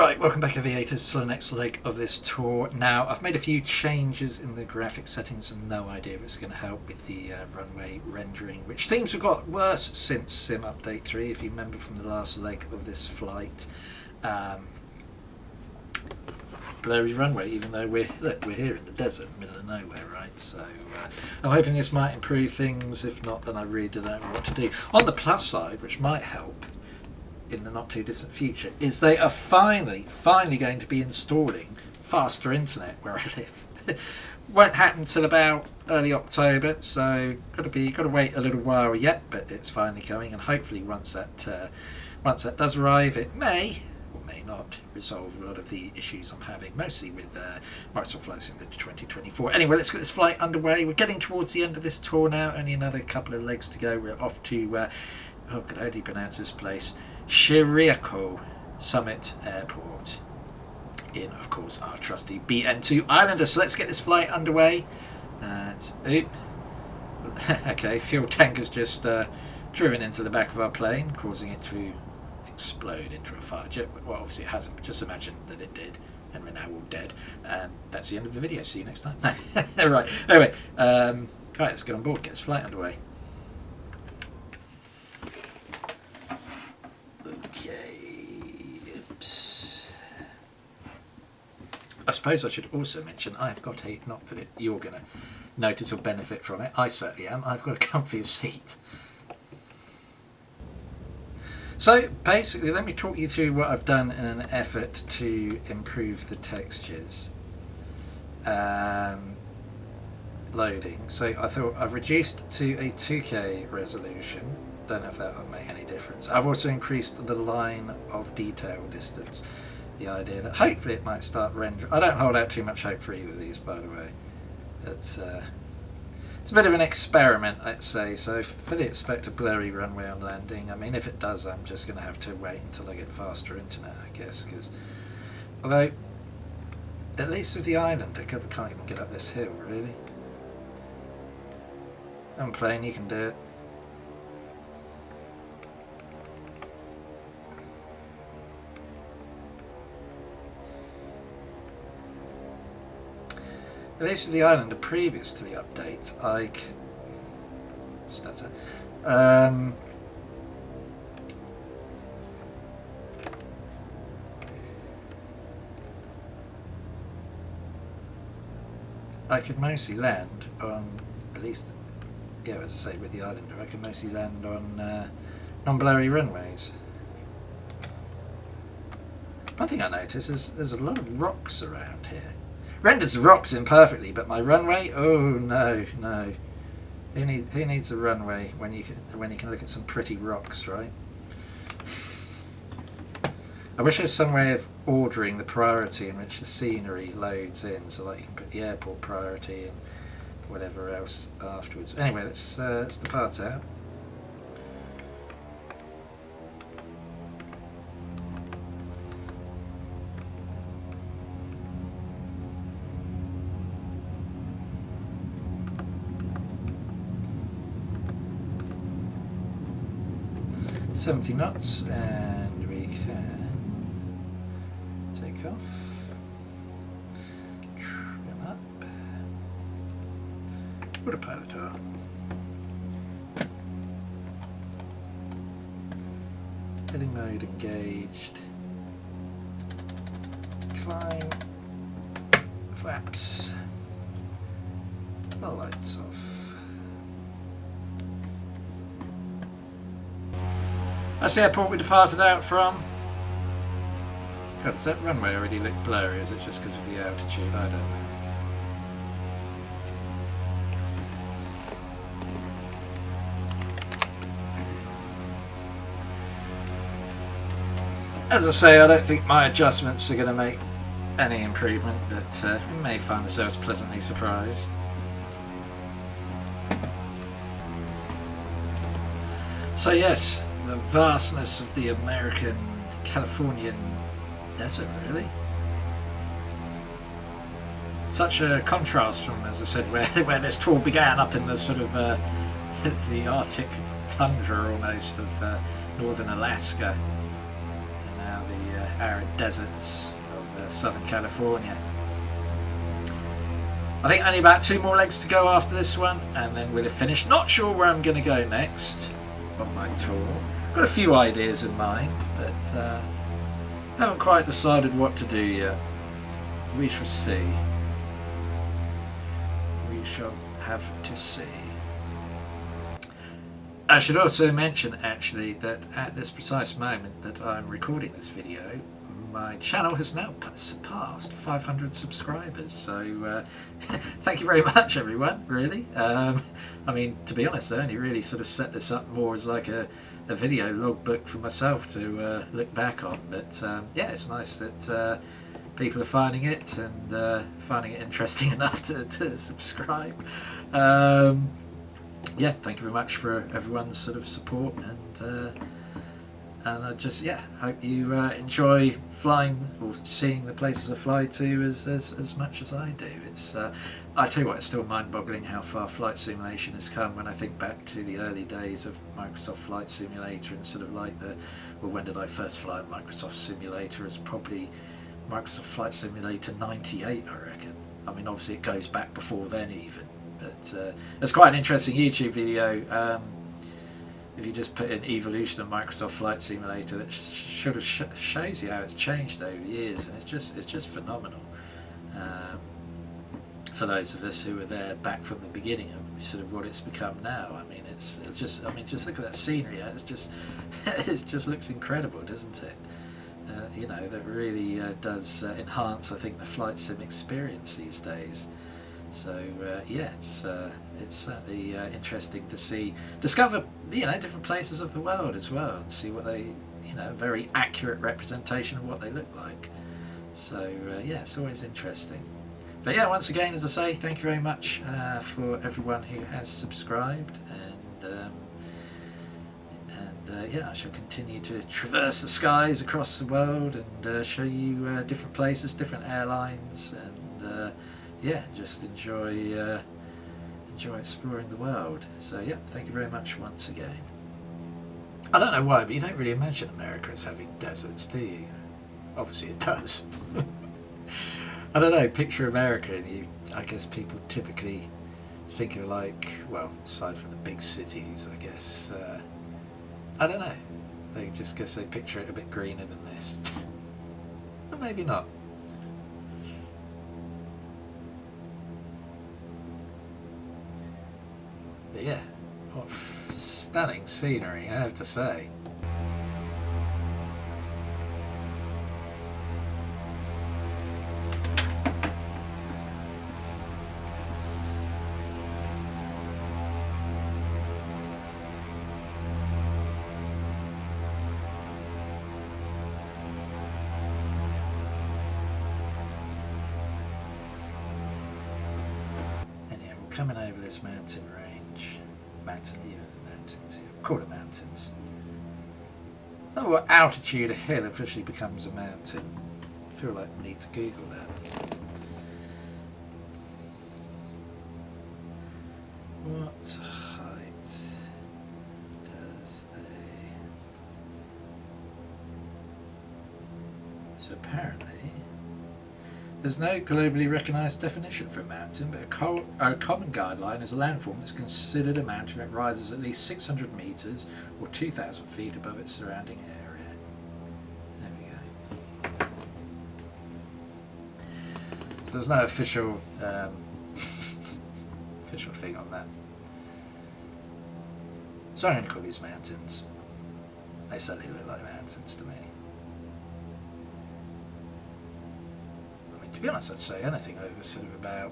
Right, welcome back aviators to the next leg of this tour. Now, I've made a few changes in the graphic settings and no idea if it's going to help with the runway rendering, which seems to have got worse since Sim Update 3, if you remember from the last leg of this flight. Blurry runway, even though we're here in the desert, middle of nowhere, right? So I'm hoping this might improve things. If not, then I really don't know what to do. On the plus side, which might help in the not too distant future, is they are finally going to be installing faster internet where I live. Won't happen till about early October, so got to wait a little while yet, but it's finally coming, and hopefully once that does arrive, it may or may not resolve a lot of the issues I'm having, mostly with Microsoft Flight Simulator 2024. Anyway, let's get this flight underway. We're getting towards the end of this tour now, only another couple of legs to go. We're off to how do you pronounce this place? Chiriaco Summit Airport in, of course, our trusty BN2 Islander. So let's get this flight underway. Okay, fuel tank has just driven into the back of our plane, causing it to explode into a fire jet. Well, obviously it hasn't, but just imagine that it did, and we're now all dead. And that's the end of the video. See you next time. Right, anyway, right, let's get on board, get this flight underway. I suppose I should also mention I've got a, not that you're going to notice or benefit from it, I certainly am, I've got a comfier seat. So basically, let me talk you through what I've done in an effort to improve the textures. Loading. So I thought I've reduced to a 2K resolution. Don't know if that will make any difference. I've also increased the line of detail distance. The idea that hopefully it might start rendering. I don't hold out too much hope for either of these, by the way. It's a bit of an experiment, let's say, so fully expect a blurry runway on landing. I mean, if it does, I'm just going to have to wait until I get faster internet, I guess, because although at least with the island I can't even get up this hill, really. On plane you can do it. At least with the Islander previous to the update, I could mostly land on, at least, yeah, as I say, with the Islander, I could mostly land on non-blurry runways. One thing I notice is there's a lot of rocks around here. Renders the rocks in perfectly, but my runway? Oh no. Who needs a runway when you can look at some pretty rocks, right? I wish there's some way of ordering the priority in which the scenery loads in, so that you can put the airport priority and whatever else afterwards. Anyway, let's depart out. .70 knots, and we can take off, trim up, autopilot off, heading mode engaged, climb, flaps, the lights off. That's the airport we departed out from. God, does that runway already look blurry? Is it just because of the altitude? I don't know. As I say, I don't think my adjustments are going to make any improvement, but we may find ourselves pleasantly surprised. So yes, the vastness of the American Californian desert, really. Such a contrast from, as I said, where this tour began, up in the sort of the Arctic tundra almost of northern Alaska, and now the arid deserts of Southern California. I think only about 2 more legs to go after this one, and then we'll have finished. Not sure where I'm going to go next on my tour. Got a few ideas in mind, but haven't quite decided what to do yet. We shall see. We shall have to see. I should also mention, actually, that at this precise moment that I'm recording this video, my channel has now surpassed 500 subscribers, so thank you very much, everyone, really. I mean, to be honest, I only really sort of set this up more as like a video logbook for myself to look back on, but yeah, it's nice that people are finding it and finding it interesting enough to subscribe. Yeah, thank you very much for everyone's sort of support, and I just, yeah, hope you enjoy flying or seeing the places I fly to as much as I do. It's I tell you what, it's still mind-boggling how far flight simulation has come when I think back to the early days of Microsoft Flight Simulator, and sort of like well, when did I first fly Microsoft Simulator? It's probably Microsoft Flight Simulator 98, I reckon. I mean, obviously it goes back before then even, but it's quite an interesting YouTube video. If you just put in evolution of Microsoft Flight Simulator, that sort of shows you how it's changed over the years, and it's just phenomenal. For those of us who were there back from the beginning of sort of what it's become now, I mean, it's just, I mean, just look at that scenery. It's just it just looks incredible, doesn't it? You know, that really does enhance, I think, the flight sim experience these days. So yeah, it's certainly interesting to discover, you know, different places of the world as well, and see what they, you know, very accurate representation of what they look like. So yeah, it's always interesting. But yeah, once again, as I say, thank you very much for everyone who has subscribed, and yeah, I shall continue to traverse the skies across the world and show you different places, different airlines, and yeah, just enjoy exploring the world. So yeah, thank you very much once again. I don't know why, but you don't really imagine America as having deserts, do you? Obviously it does. I don't know, picture America and I guess people typically think of, like, well, aside from the big cities, I guess, I don't know, they just guess they picture it a bit greener than this. But maybe not. But yeah, what stunning scenery, I have to say. Anyhow, we're coming over this mountain range. Mountains, yeah. Call it mountains. Oh, what altitude a hill officially becomes a mountain? I feel like I need to Google that. What height does So apparently there's no globally recognised definition for a mountain, but a common guideline is a landform that's considered a mountain that rises at least 600 metres or 2,000 feet above its surrounding area. There we go. So there's no official official thing on that. So I'm going to call these mountains. They certainly look like mountains to me. To be honest, I'd say anything over sort of about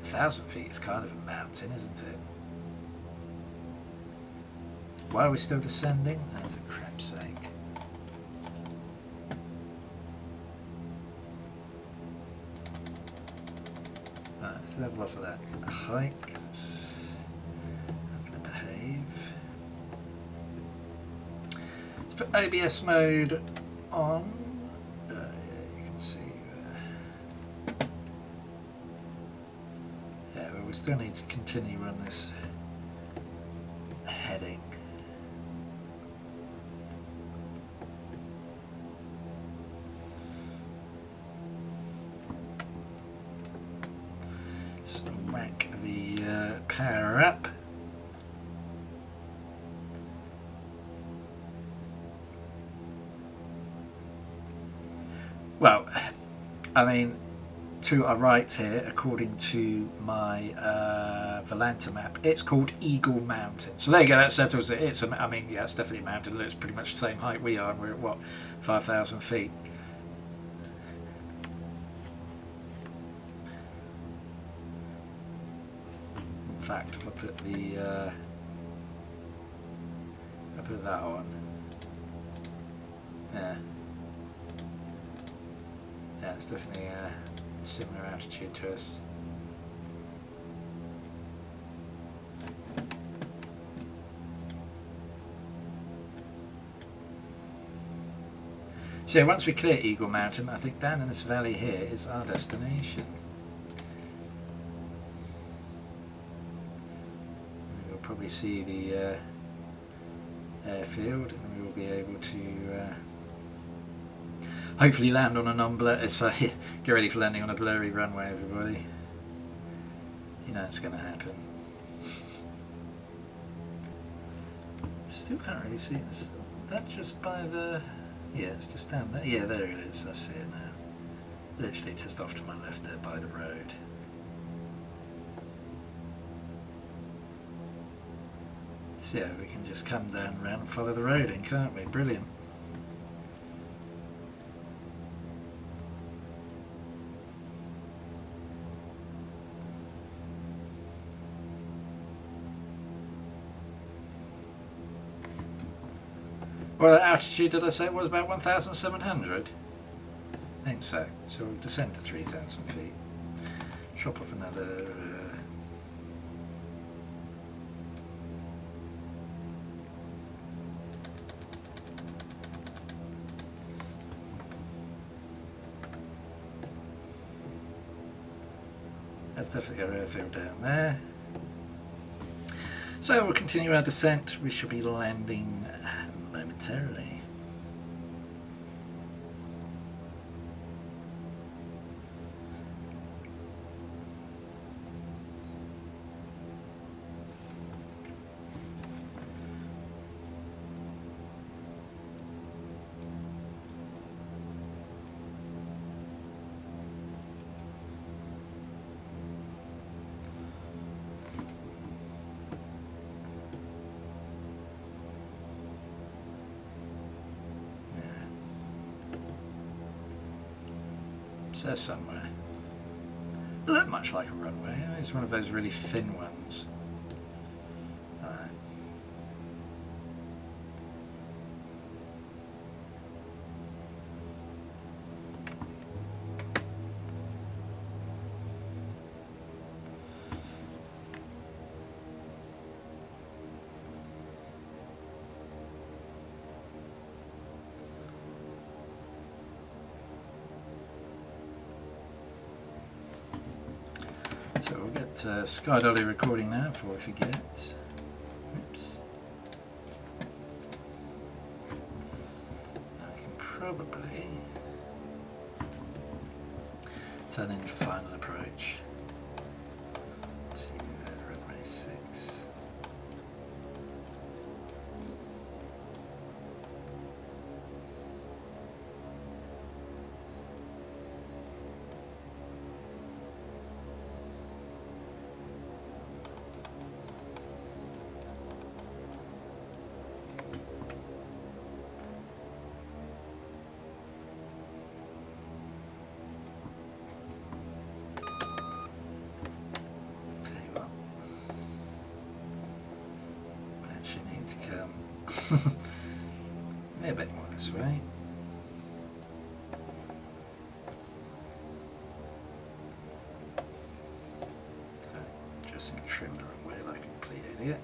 1,000 feet is kind of a mountain, isn't it? Why are we still descending? Oh, for crap's sake. Let's level off of that height, because it's not going to behave. Let's put ABS mode on. You can see. We still need to continue on this heading. crack the power up. Well, I mean, to our right here, according to my Volanta map, it's called Eagle Mountain. So there you go, that settles it. I mean, yeah, it's definitely a mountain. It's pretty much the same height we are, and we're at, what, 5,000 feet. In fact, if I put that on, yeah, it's definitely a similar altitude to us. So once we clear Eagle Mountain, I think down in this valley here is our destination. We'll probably see the airfield, and we will be able to hopefully land on a non-blurry. So get ready for landing on a blurry runway, everybody. You know it's going to happen. Still can't really see it. Is that just by the... Yeah, it's just down there. Yeah, there it is. I see it now. Literally just off to my left there by the road. So yeah, we can just come down around and follow the road in, can't we? Brilliant. Well, the altitude, did I say, was about 1,700? I think so. So we'll descend to 3,000 feet. Chop off another... That's definitely our airfield down there. So we'll continue our descent. We should be landing momentarily. So somewhere. It looked much like a runway. It's one of those really thin ones. So we'll get Sky Dolly recording now before we forget. Oops. Now we can probably turn in for final approach. See you at runway 6. Maybe a bit more this way. Just trim the wrong way like a complete idiot.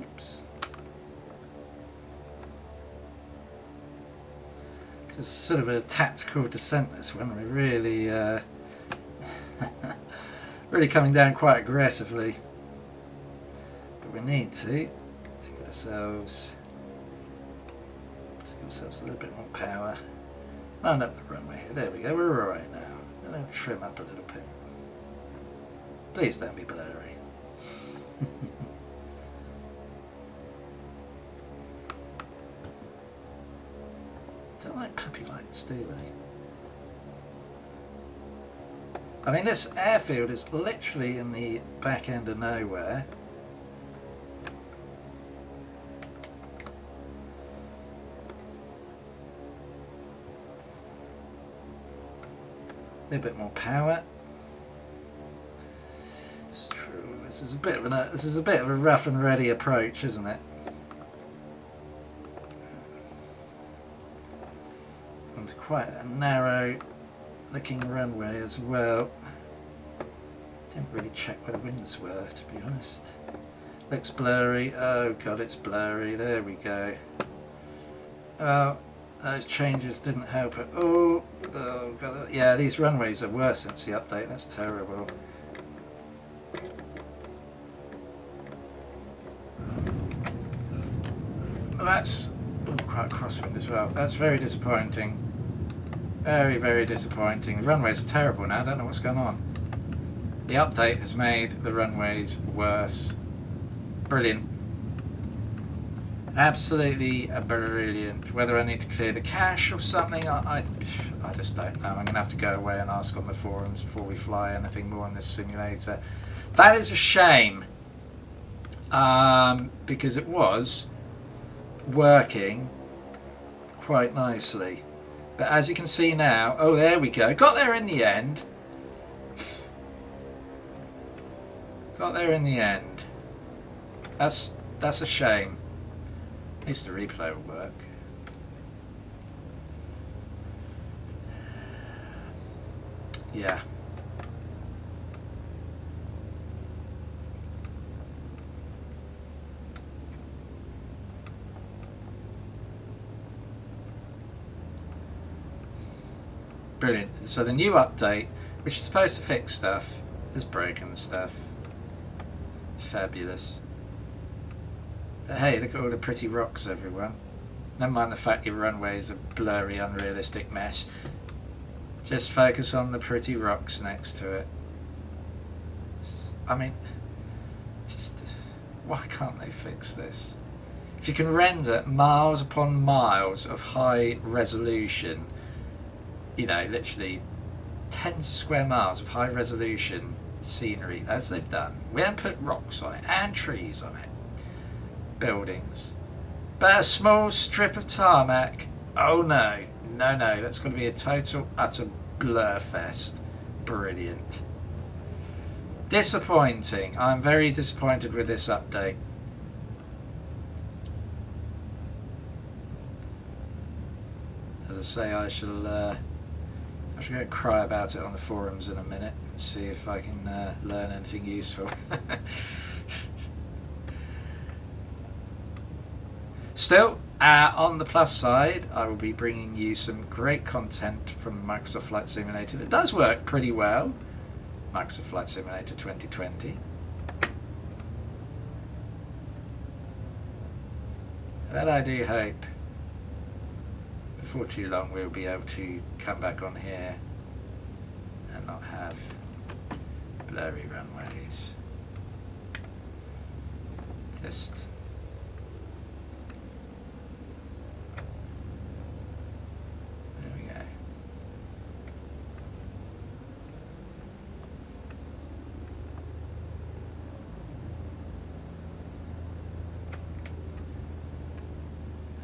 Oops. This is sort of a tactical descent, this one. We're really really coming down quite aggressively, but we need to get ourselves Let's give ourselves a little bit more power. Line up the runway here. There we go. We're alright now. And then trim up a little bit. Please don't be blurry. Don't like puppy lights, do they? I mean, this airfield is literally in the back end of nowhere. A bit more power. It's true. This is a bit of a rough and ready approach, isn't it? It's quite a narrow looking runway as well. Didn't really check where the winds were, to be honest. Looks blurry. Oh god, it's blurry. There we go. Oh, those changes didn't help it. Oh god. Yeah, these runways are worse since the update. That's terrible. That's quite a crosswind as well. That's very disappointing. Very, very disappointing. The runways are terrible now. I don't know what's going on. The update has made the runways worse. Brilliant. Absolutely brilliant. Whether I need to clear the cache or something, I just don't know. I'm going to have to go away and ask on the forums before we fly anything more on this simulator. That is a shame. Because it was working quite nicely. But as you can see now, oh there we go, got there in the end. Got there in the end. That's a shame. At least the replay will work. Yeah. Brilliant. So the new update, which is supposed to fix stuff, has broken stuff. Fabulous. But hey, look at all the pretty rocks, everyone. Never mind the fact your runway is a blurry, unrealistic mess. Just focus on the pretty rocks next to it. I mean, just why can't they fix this? If you can render miles upon miles of high resolution, you know, literally tens of square miles of high resolution scenery, as they've done. We haven't put rocks on it and trees on it. Buildings. But a small strip of tarmac, oh no, no, no, that's going to be a total, utter blur fest. Brilliant. Disappointing. I'm very disappointed with this update. As I say, I shall go and cry about it on the forums in a minute and see if I can learn anything useful. Still, on the plus side, I will be bringing you some great content from Microsoft Flight Simulator. It does work pretty well. Microsoft Flight Simulator 2020. But I do hope before too long we'll be able to come back on here and not have blurry runways. Just there we go.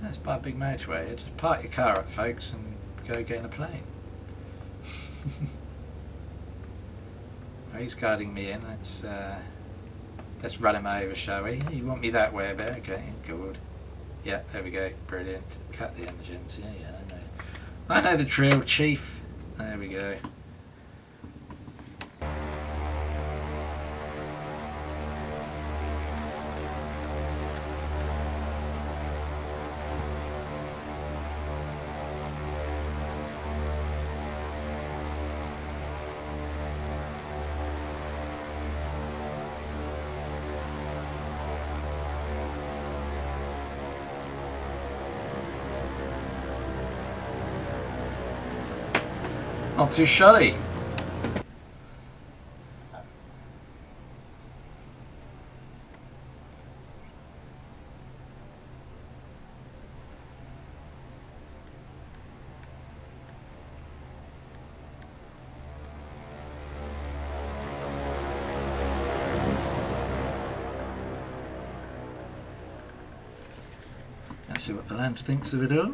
That's by a big motorway. Just park your car up, folks, and go get in a plane. Well, he's guiding me in. Let's run him over, shall we? You want me that way a bit? Okay, good. Yeah, there we go. Brilliant. Cut the engines. Yeah, yeah, I know. I know the drill, Chief. There we go. Not too shoddy. Let's see what Valenta thinks of it all.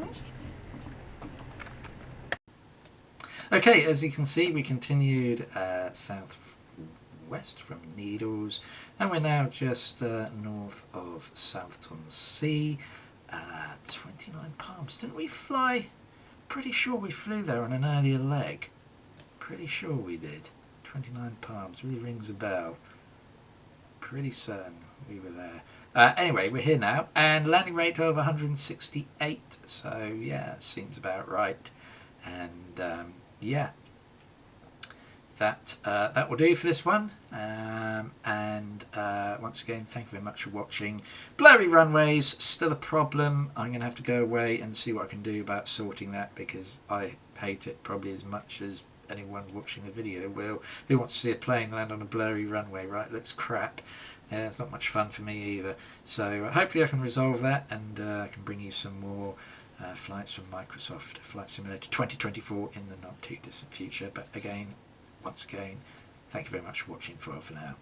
Okay, as you can see, we continued south-west from Needles, and we're now just north of Southton-Sea. 29 Palms. Didn't we fly? Pretty sure we flew there on an earlier leg. Pretty sure we did. 29 Palms. Really rings a bell. Pretty certain we were there. Anyway, we're here now, and landing rate of 168. So yeah, seems about right. And yeah, that will do for this one. Once again, thank you very much for watching. Blurry runways, still a problem. I'm going to have to go away and see what I can do about sorting that, because I hate it probably as much as anyone watching the video will. Who wants to see a plane land on a blurry runway, right? It looks crap. It's not much fun for me either. So hopefully I can resolve that, and I can bring you some more flights from Microsoft Flight Simulator 2024 in the not too distant future. But again, once again, thank you very much for watching for now.